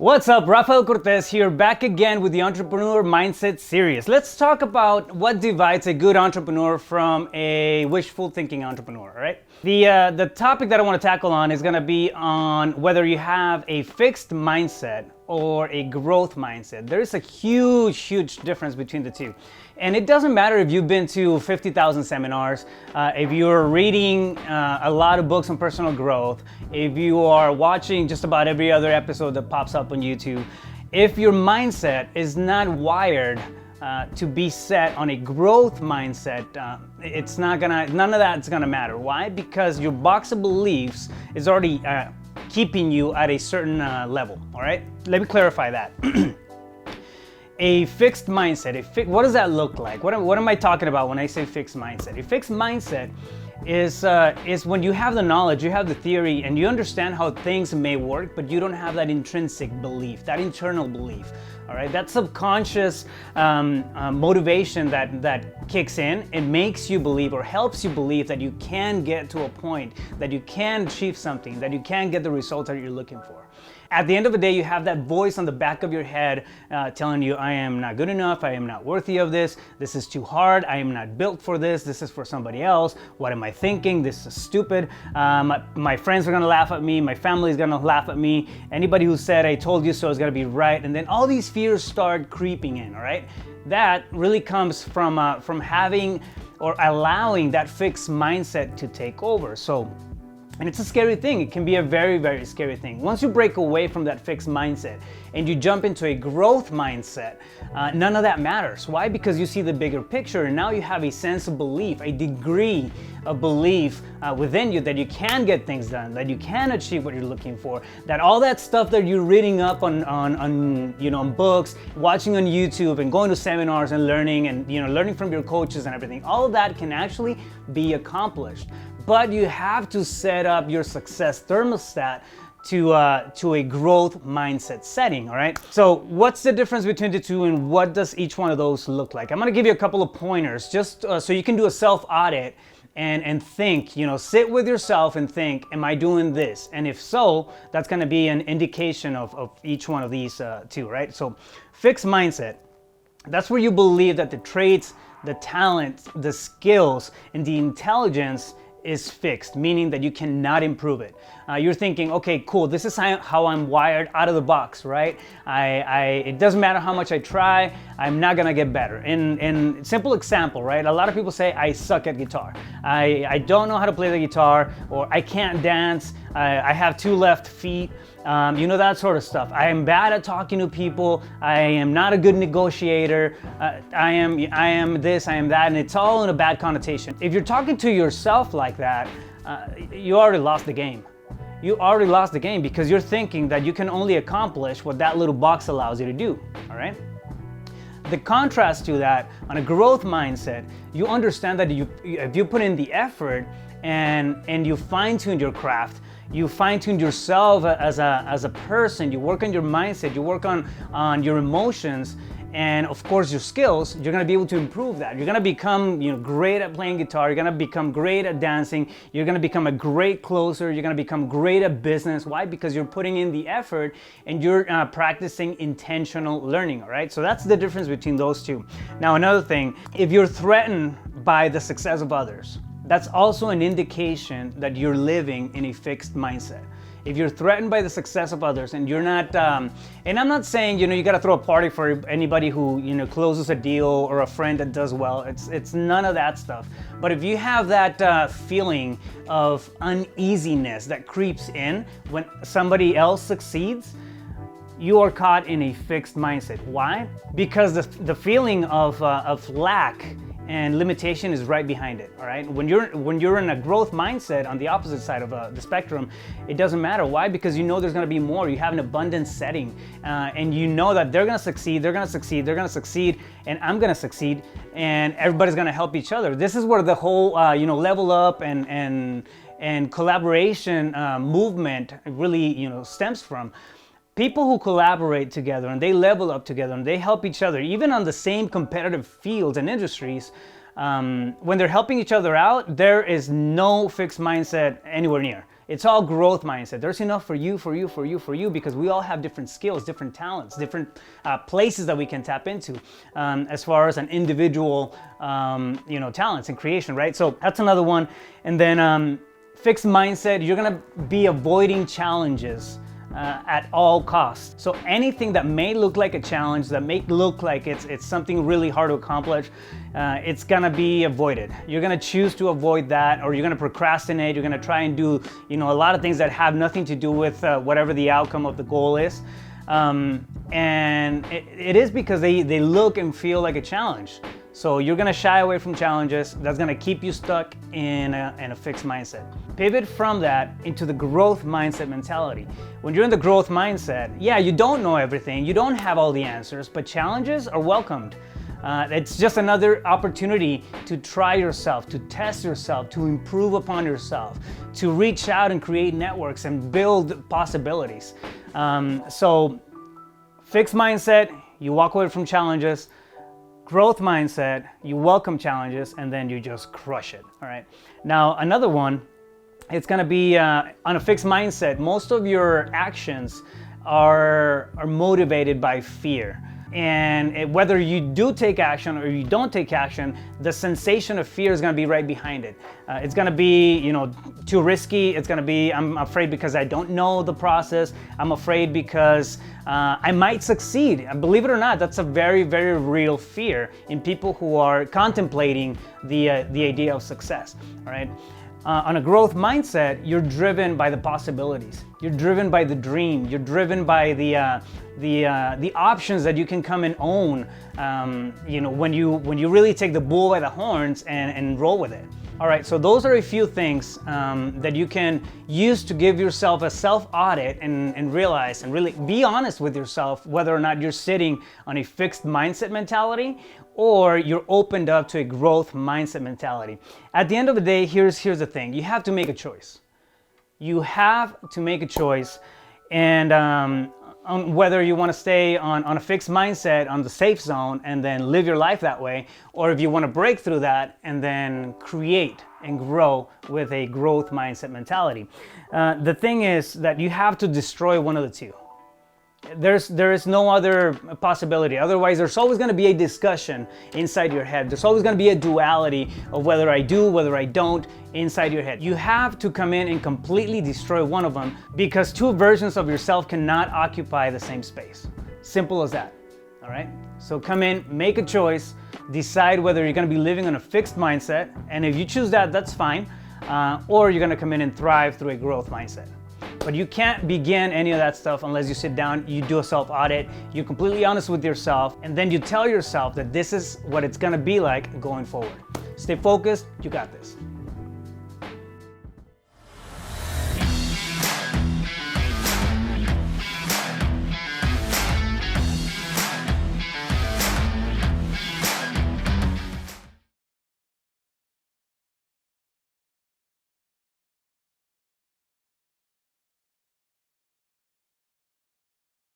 What's up, Rafael Cortez here, back again with the Entrepreneur Mindset series. Let's talk about what divides a good entrepreneur from a wishful thinking entrepreneur, all right? The topic that I want to tackle on is going to be on whether you have a fixed mindset or a growth mindset. There is a huge difference between the two. And it doesn't matter if you've been to 50,000 seminars, if you're reading a lot of books on personal growth, if you are watching just about every other episode that pops up on YouTube. If your mindset is not wired to be set on a growth mindset, none of that's gonna matter. Why? Because your box of beliefs is already keeping you at a certain level, all right? Let me clarify that. A fixed mindset, what does that look like? What am I talking about when I say fixed mindset? A fixed mindset is when you have the knowledge, you have the theory, and you understand how things may work, but you don't have that intrinsic belief, that internal belief, all right? That subconscious motivation that kicks in, it makes you believe or helps you believe that you can get to a point, that you can achieve something, that you can get the results that you're looking for. At the end of the day, you have that voice on the back of your head telling you, I am not good enough, I am not worthy of this is too hard, I am not built for this is for somebody else, what am I thinking, this is stupid, my friends are gonna laugh at me, my family is gonna laugh at me, anybody who said I told you so is gonna be right, and then all these fears start creeping in, all right? That really comes from having or allowing that fixed mindset to take over. And it's a scary thing. It can be a very scary thing. Once you break away from that fixed mindset and you jump into a growth mindset, none of that matters. Why? Because you see the bigger picture, and now you have a sense of belief, a degree of belief within you that you can get things done, that you can achieve what you're looking for, that all that stuff that you're reading up on books, watching on YouTube, and going to seminars and learning, and learning from your coaches and everything, all of that can actually be accomplished. But you have to set up your success thermostat to a growth mindset setting, all right? So what's the difference between the two, and what does each one of those look like? I'm gonna give you a couple of pointers just so you can do a self-audit and think, sit with yourself and think, am I doing this? And if so, that's gonna be an indication of each one of these two, right? So fixed mindset, that's where you believe that the traits, the talent, the skills, and the intelligence is fixed, meaning that you cannot improve it. You're thinking, okay, cool, this is how I'm wired out of the box, right? It doesn't matter how much I try, I'm not gonna get better. And simple example, right? A lot of people say, I suck at guitar. I don't know how to play the guitar, or I can't dance, I have 2 left feet, that sort of stuff. I am bad at talking to people, I am not a good negotiator, I am this, I am that, and it's all in a bad connotation. If you're talking to yourself like that, you already lost the game. You already lost the game because you're thinking that you can only accomplish what that little box allows you to do, all right? The contrast to that, on a growth mindset, you understand that if you put in the effort and you fine-tune your craft, you fine-tune yourself as a person, you work on your mindset, you work on your emotions, and of course your skills, you're gonna be able to improve that. You're gonna become great at playing guitar, you're gonna become great at dancing, you're gonna become a great closer, you're gonna become great at business. Why? Because you're putting in the effort and you're practicing intentional learning, all right? So that's the difference between those two. Now another thing, if you're threatened by the success of others, that's also an indication that you're living in a fixed mindset. If you're threatened by the success of others and you're not, and I'm not saying, you gotta throw a party for anybody who, closes a deal, or a friend that does well, it's none of that stuff. But if you have that feeling of uneasiness that creeps in when somebody else succeeds, you are caught in a fixed mindset. Why? Because the feeling of lack and limitation is right behind it, all right? When you're in a growth mindset on the opposite side of the spectrum, it doesn't matter. Why? Because there's gonna be more. You have an abundance setting, and you know that they're gonna succeed, they're gonna succeed, they're gonna succeed, and I'm gonna succeed, and everybody's gonna help each other. This is where the whole, level up and collaboration movement really, stems from. People who collaborate together and they level up together and they help each other, even on the same competitive fields and industries, when they're helping each other out, there is no fixed mindset anywhere near. It's all growth mindset. There's enough for you, because we all have different skills, different talents, different places that we can tap into as far as an individual, talents and creation, right? So that's another one. And then fixed mindset, you're gonna be avoiding challenges at all costs. So anything that may look like a challenge, that may look like it's something really hard to accomplish, it's gonna be avoided. You're gonna choose to avoid that, or you're gonna procrastinate. You're gonna try and do, a lot of things that have nothing to do with whatever the outcome of the goal is. And it is because they look and feel like a challenge. So you're gonna shy away from challenges. That's gonna keep you stuck in a fixed mindset. Pivot from that into the growth mindset mentality. When you're in the growth mindset, yeah, you don't know everything, you don't have all the answers, but challenges are welcomed. It's just another opportunity to try yourself, to test yourself, to improve upon yourself, to reach out and create networks and build possibilities. So fixed mindset, you walk away from challenges. Growth mindset, you welcome challenges, and then you just crush it, all right? Now, another one, it's gonna be on a fixed mindset, most of your actions are motivated by fear. And whether you do take action or you don't take action, the sensation of fear is gonna be right behind it. It's gonna be, too risky. It's gonna be, I'm afraid because I don't know the process. I'm afraid because I might succeed. Believe it or not, that's a very, very real fear in people who are contemplating the idea of success, all right? On a growth mindset, you're driven by the possibilities. You're driven by the dream. You're driven by the options that you can come and own. When you really take the bull by the horns and roll with it. All right, so those are a few things that you can use to give yourself a self-audit and realize and really be honest with yourself whether or not you're sitting on a fixed mindset mentality or you're opened up to a growth mindset mentality. At the end of the day, here's the thing. You have to make a choice. You have to make a choice, and on whether you want to stay on a fixed mindset, on the safe zone, and then live your life that way, or if you want to break through that and then create and grow with a growth mindset mentality. The thing is that you have to destroy one of the two. There is no other possibility. Otherwise, there's always going to be a discussion inside your head. There's always going to be a duality of whether I do, whether I don't, inside your head. You have to come in and completely destroy one of them, because two versions of yourself cannot occupy the same space. Simple as that. All right? So come in, make a choice, decide whether you're going to be living on a fixed mindset, and if you choose that, that's fine, or you're going to come in and thrive through a growth mindset. But you can't begin any of that stuff unless you sit down, you do a self-audit, you're completely honest with yourself, and then you tell yourself that this is what it's gonna be like going forward. Stay focused, you got this.